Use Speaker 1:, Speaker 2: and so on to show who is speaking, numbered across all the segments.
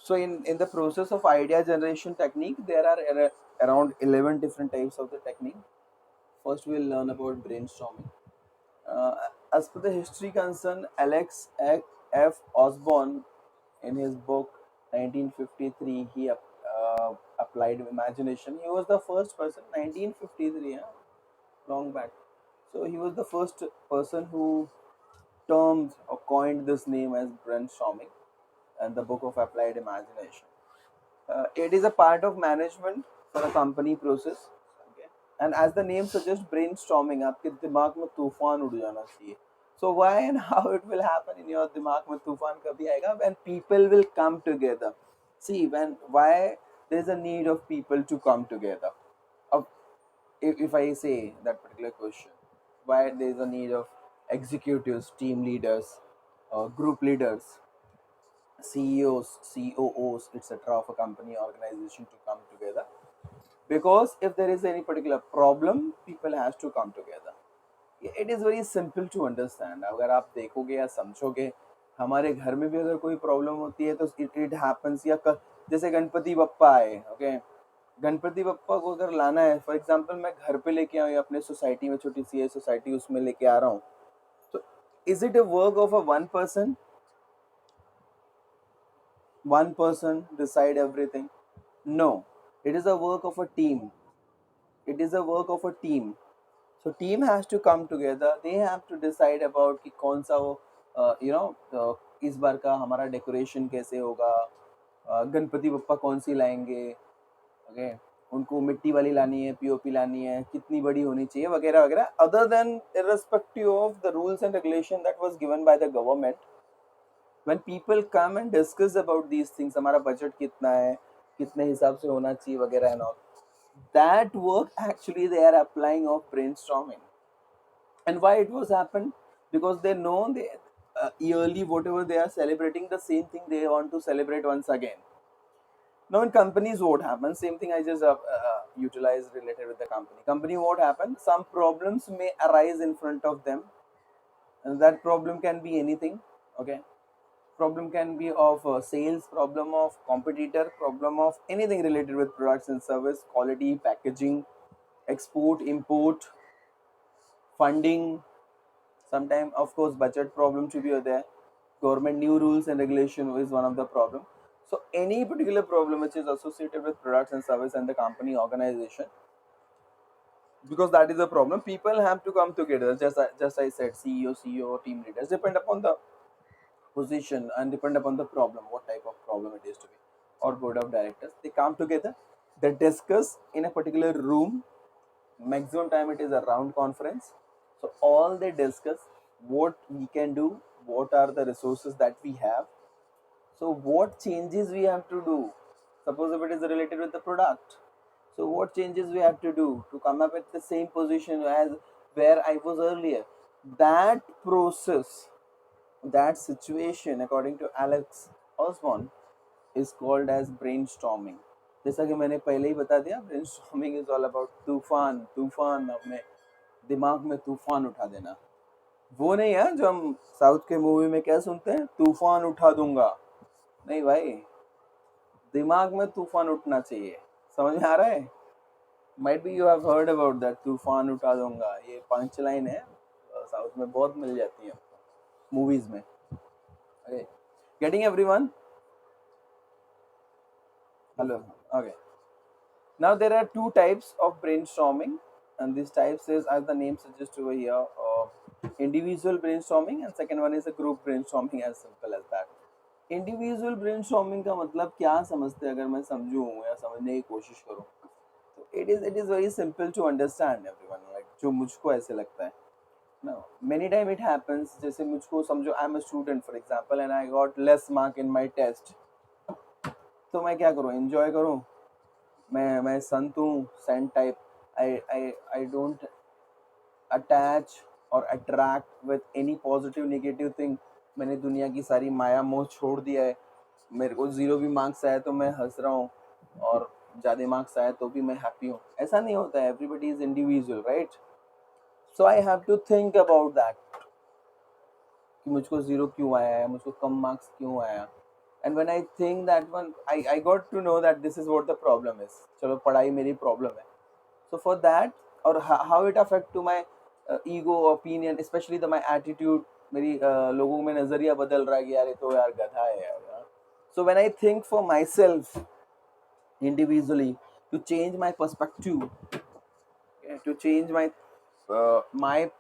Speaker 1: So in the process of idea generation technique, there are around 11 different types of the technique. First, we'll learn about brainstorming. Uh, as per the history concern, Alex F. Osborne, in his book 1953, he applied imagination. He was the first person, 1953, yeah, long back. So he was the first person who termed or coined this name as brainstorming and the book of applied imagination. It is a part of management for a company process. Okay. And as the name suggests, brainstorming, आपके दिमाग में तूफान उड़ जाना चाहिए. So why and how it will happen in your दिमाग में तूफान कभी आएगा? When people will come together. See, why there's a need of people to come together. Of if I say that particular question, why there is a need of executives, team leaders, group leaders, CEOs, COOs, etc. of a company organization to come together. Because if there is any particular problem, people has to come together. It is very simple to understand. अगर आप देखोगे या समझोगे, हमारे घर में भी अगर कोई प्रॉब्लम होती है तो इट हैपेंस या जैसे गणपति बप्पा आए, ओके, गणपति बप्पा को अगर लाना है, फॉर एग्जांपल मैं घर पे लेके आऊँ या अपने सोसाइटी में, छोटी सी है सोसाइटी, उसमें लेके आ रहा हूँ, तो is it a work of a one person decide everything? No, it is a work of a team. It is a work of a team. So team has to come together. They have to decide about कि कौन सा वो इस बार का हमारा decoration कैसे होगा, गणपति बप्पा कौन सी लाएंगे, ओके, उनको मिट्टी वाली लानी है, पीओपी लानी है, कितनी बड़ी होनी चाहिए, वगैरह वगैरह. Other than irrespective of the rules and regulation that was given by the government, when people come and discuss about these things, हमारा बजट कितना है, कितने हिसाब से होना चाहिए, वगैरह and all, that work actually they are applying of brainstorming. And why it was happened? Because they know they yearly whatever they are celebrating, the same thing they want to celebrate once again. Now in companies, what happens? Same thing I just utilized related with the company. What happens? Some problems may arise in front of them, and that problem can be anything. Okay, problem can be of sales, problem of competitor, problem of anything related with products and service, quality, packaging, export, import, funding. Sometimes, of course, budget problem to be there. Government new rules and regulation is one of the problem. So any particular problem which is associated with products and service and the company organization, because that is a problem, people have to come together. Just I said, CEO, team leaders, depend upon the position and depend upon the problem, what type of problem it is to be, or board of directors. They come together, they discuss in a particular room. Maximum time it is a round conference. So all they discuss what we can do, what are the resources that we have, so what changes we have to do. Suppose if it is related with the product, so what changes we have to do to come up with the same position as where I was earlier. That process, that situation, according to Alex Osborne, is called as brainstorming. जैसा कि मैंने पहले ही बता दिया, brainstorming is all about तूफान. तूफान अपने दिमाग में तूफान उठा देना. वो नहीं है जो हम साउथ के मूवी में क्या सुनते हैं, तूफान उठा दूंगा. नहीं भाई, दिमाग में तूफान उठना चाहिए. समझ में आ रहा है? Might be you have heard about that, तूफान उठा दूंगा. ये पंच लाइन है, साउथ में बहुत मिल जाती है मूवीज में. Okay. Getting everyone? Hello. Okay. Now there are two types of brainstorming, and these types is, as the name suggests over here, individual brainstorming, and second one is a group brainstorming, as simple as that. Individual brainstorming का मतलब क्या समझते हैं, अगर मैं समझूं या समझने की कोशिश करूं, तो it is very simple to understand everyone, like जो मुझको ऐसे लगता है ना. मेनी टाइम इट हैपेंस, जैसे मुझको समझो, I am a student for example and I got less mark in my test, तो मैं क्या करूं, एंजॉय करूं. मैं संत हूँ, saint type. I don't attach or attract with any positive negative thing. मैंने दुनिया की सारी माया मोह छोड़ दिया है. मेरे को 0 भी मार्क्स आया तो मैं हंस रहा हूँ, और ज़्यादा मार्क्स आया तो भी मैं हैप्पी हूँ. ऐसा नहीं होता है. Everybody is individual, right? So I have to think about that कि मुझको 0 क्यों आया है, मुझको कम मार्क्स क्यों आया. And when I think that one, I got to know that this is what the problem is. चलो पढ़ाई मेरी problem है. So for that, or how it affect to my ego, opinion, especially my attitude. मेरी लोगों में नजरिया बदल रहा है कि यार ये तो यार गधा है यार. So when I think for myself individually, to change my perspective, okay, to change my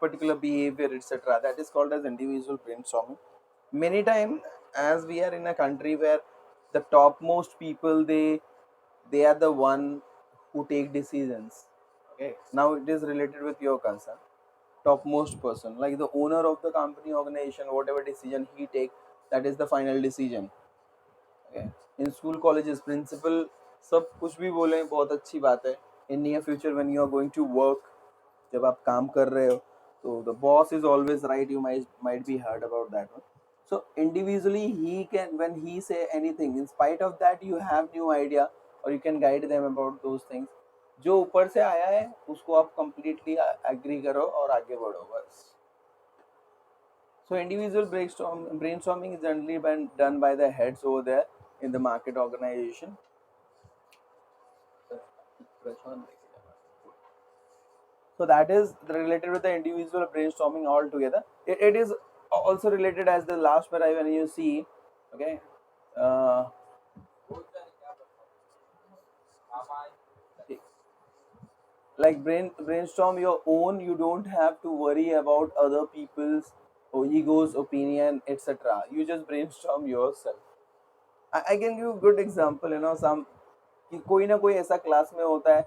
Speaker 1: particular behavior, etc., that is called as individual brainstorming. Many times, as we are in a country where the topmost people, they are the one who take decisions. Okay, now it is related with your concern. Topmost person, like the owner of the company, organization, whatever decision he take, that is the final decision. Okay. In school, colleges, principal, सब कुछ भी बोले बहुत अच्छी बात है. In near future, when you are going to work, जब आप काम कर रहे हो, तो the boss is always right. You might be heard about that one. So individually, he can, when he say anything, in spite of that, you have new idea, or you can guide them about those things. जो ऊपर से आया है उसको आप completely agree करो और आगे बढ़ो बस. So individual brainstorming is generally been done by the heads over there in the market organization. So that is related with the individual brainstorming altogether. It is also related as the last paragraph when you see, okay, uh, like brainstorm your own. You don't have to worry about other people's or egos, opinion, etc. You just brainstorm yourself. I can give good example, some कि कोई ना कोई ऐसा class में होता है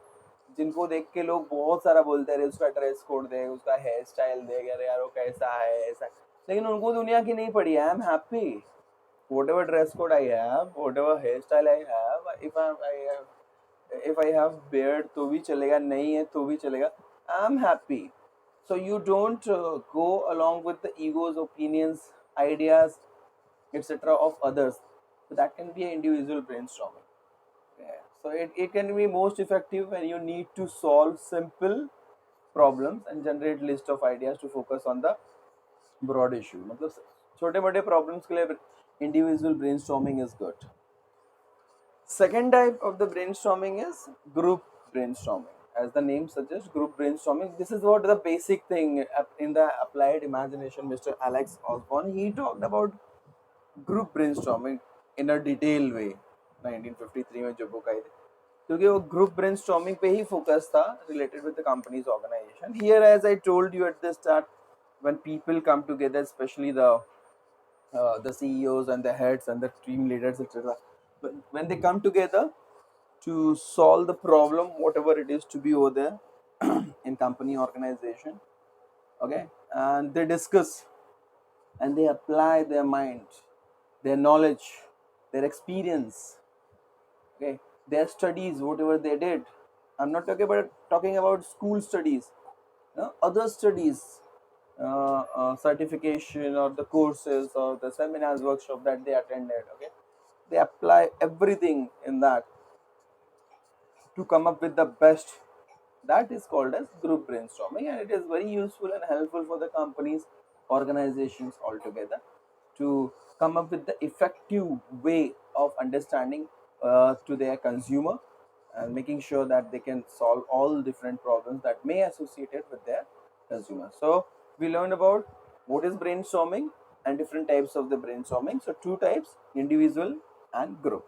Speaker 1: जिनको देख के लोग बहुत सारा बोलते हैं उसका ड्रेस कोड दे, उसका हेयर स्टाइल दे, अरे यार वो कैसा है ऐसा. लेकिन उनको दुनिया की नहीं पड़ी. I am happy whatever dress code I have, whatever hairstyle I have, if I have beard तो भी चलेगा, नहीं है तो भी चलेगा. I am happy. So you don't go along with the egos, opinions, ideas, etc. of others. So that can be an individual brainstorming. Yeah. So it can be most effective when you need to solve simple problems and generate list of ideas to focus on the broad issue. मतलब छोटे मोटे problems के लिए individual brainstorming is good. Second type of the brainstorming is group brainstorming. As the name suggests, group brainstorming. This is what the basic thing in the applied imagination. Mr. Alex Osborne, he talked about group brainstorming in a detailed way. 1953 में जो book आई थी, क्योंकि वो group brainstorming पे ही focus था related with the companies organization. Here as I told you at the start, when people come together, especially the CEOs and the heads and the team leaders, etc., when they come together to solve the problem, whatever it is to be over there in company organization, okay, and they discuss and they apply their mind, their knowledge, their experience, okay, their studies, whatever they did. I'm not talking about school studies, other studies, certification or the courses or the seminars, workshop that they attended, okay, they apply everything in that to come up with the best. That is called as group brainstorming, and it is very useful and helpful for the companies, organizations altogether to come up with the effective way of understanding to their consumer and making sure that they can solve all different problems that may associated with their consumer. So we learned about what is brainstorming and different types of the brainstorming. So two types, individual and group.